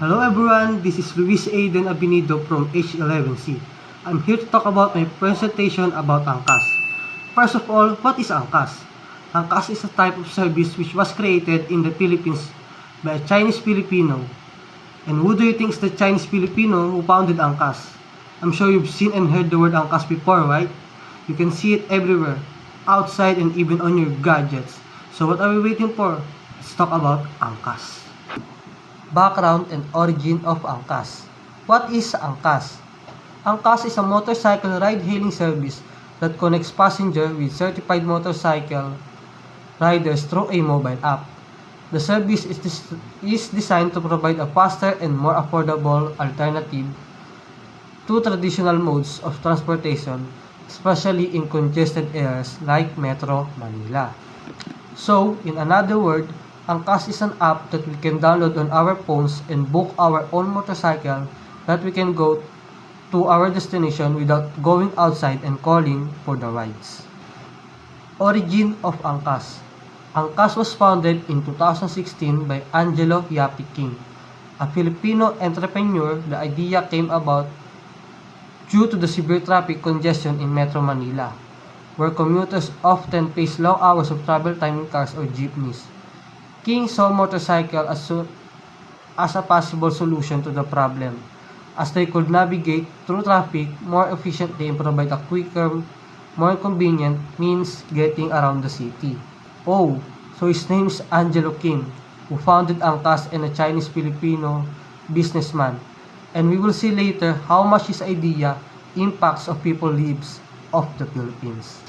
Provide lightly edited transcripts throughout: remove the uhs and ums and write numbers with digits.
Hello everyone, this is Luis Aiden Abinido from H11C. I'm here to talk about my presentation about Angkas. First of all, what is Angkas? Angkas is a type of service which was created in the Philippines by a Chinese Filipino. And who do you think is the Chinese Filipino who founded Angkas? I'm sure you've seen and heard the word Angkas before, right? You can see it everywhere, outside and even on your gadgets. So what are we waiting for? Let's talk about Angkas. Background and origin of Angkas. What is Angkas? Angkas is a motorcycle ride-hailing service that connects passengers with certified motorcycle riders through a mobile app. The service is designed to provide a faster and more affordable alternative to traditional modes of transportation, especially in congested areas like Metro Manila. So, in another word, Angkas is an app that we can download on our phones and book our own motorcycle that we can go to our destination without going outside and calling for the rides. Origin of Angkas. Angkas was founded in 2016 by Angelo Yapi King, a Filipino entrepreneur. The idea came about due to the severe traffic congestion in Metro Manila, where commuters often face long hours of travel time in cars or jeepneys. King saw motorcycle as a possible solution to the problem, as they could navigate through traffic more efficiently and provide a quicker, more convenient means getting around the city. Oh, so his name is Angelo King, who founded Angkas and a Chinese-Filipino businessman. And we will see later how much his idea impacts of people's lives of the Philippines.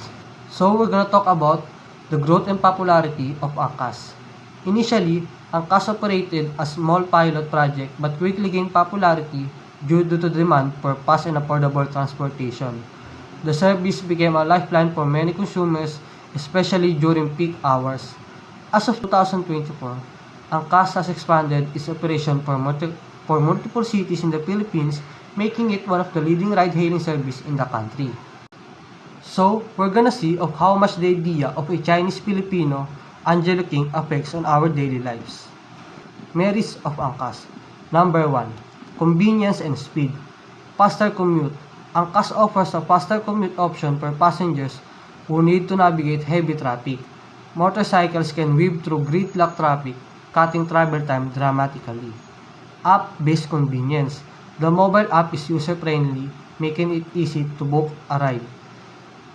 So we're gonna talk about the growth and popularity of Angkas. Initially, Angkas operated as a small pilot project but quickly gained popularity due to the demand for fast and affordable transportation. The service became a lifeline for many consumers, especially during peak hours. As of 2024, Angkas has expanded its operation for multiple cities in the Philippines, making it one of the leading ride-hailing services in the country. So, we're gonna see of how much the idea of a Chinese Filipino Angelo King affects on our daily lives. Merits of Angkas. Number 1. Convenience and speed. Faster commute. Angkas offers a faster commute option for passengers who need to navigate heavy traffic. Motorcycles can weave through gridlock traffic, cutting travel time dramatically. App-based convenience. The mobile app is user-friendly, making it easy to book a ride.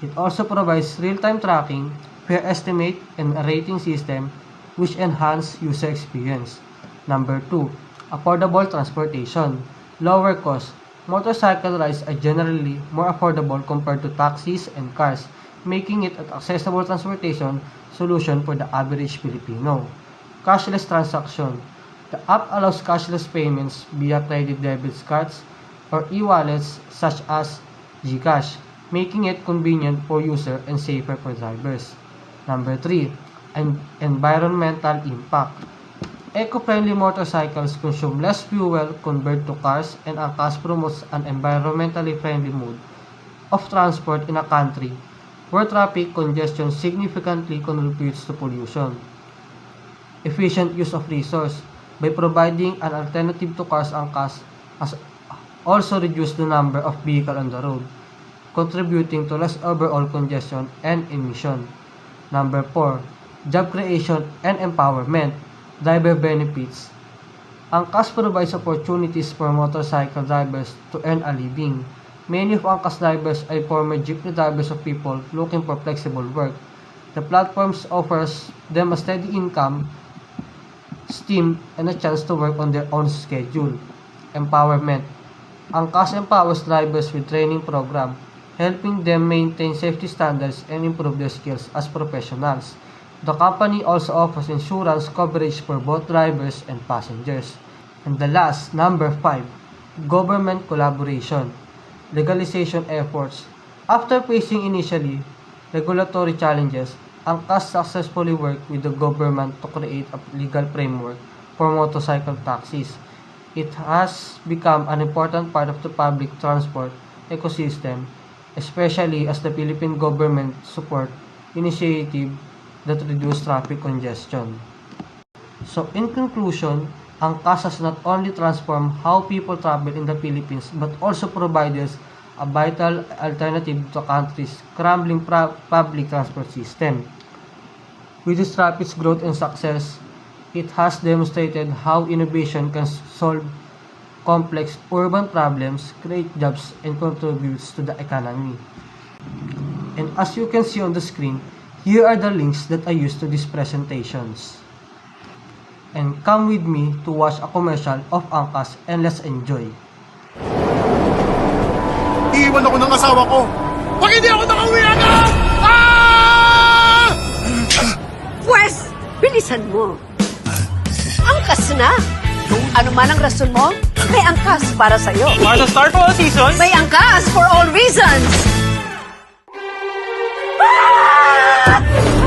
It also provides real-time tracking, fare estimate, and a rating system which enhance user experience. Number 2. Affordable transportation. Lower cost. Motorcycle rides are generally more affordable compared to taxis and cars, making it an accessible transportation solution for the average Filipino. Cashless transaction. The app allows cashless payments via credit debit cards or e-wallets such as GCash, making it convenient for users and safer for drivers. Number 3. Environmental impact. Eco-friendly motorcycles consume less fuel compared to cars, and Angkas promotes an environmentally friendly mode of transport in a country where traffic congestion significantly contributes to pollution. Efficient use of resource. By providing an alternative to cars, Angkas has also reduced the number of vehicles on the road, contributing to less overall congestion and emission. Number 4. Job creation and empowerment. Driver benefits. Angkas provides opportunities for motorcycle drivers to earn a living. Many of Angkas drivers are former jeepney drivers of people looking for flexible work. The platforms offers them a steady income stream and a chance to work on their own schedule. Empowerment. Angkas empowers drivers with training program, helping them maintain safety standards and improve their skills as professionals. The company also offers insurance coverage for both drivers and passengers. And the last, number 5, government collaboration. Legalization efforts. After facing initially regulatory challenges, Angkas successfully worked with the government to create a legal framework for motorcycle taxis. It has become an important part of the public transport ecosystem, especially as the Philippine government support initiative that reduce traffic congestion. So in conclusion, Angkas has not only transformed how people travel in the Philippines but also provided a vital alternative to the country's crumbling public transport system. With its rapid growth and success, it has demonstrated how innovation can solve complex urban problems, create jobs, and contributes to the economy. And as you can see on the screen, here are the links that I used to these presentations. And come with me to watch a commercial of Angkas and let's enjoy. Iiwan ako ng asawa ko! Pag hindi ako nakauwi agad! Ah! Pwes, bilisan mo. Angkas na. Ano man ang rason mo, may angkas para sa'yo. Para sa Star for All Seasons, May angkas for all reasons.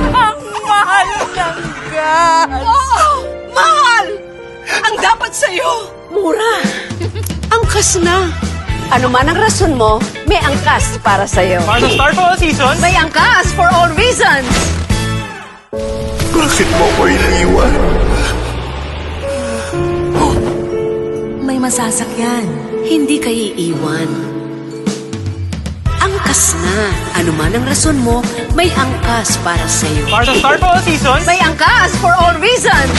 ang mahal ng gas! Oo, mahal! Ang dapat sa'yo, mura. Angkas na. Ano man ang rason mo, may angkas para sa'yo. Para sa Star for All Seasons, May angkas for all reasons. Bakit mo ko iniwan? May masasakyan. Hindi ka iiwan. Angkas na. Ano man ang rason mo, may angkas para sa'yo. para sa Star for All Seasons, May angkas for all reasons.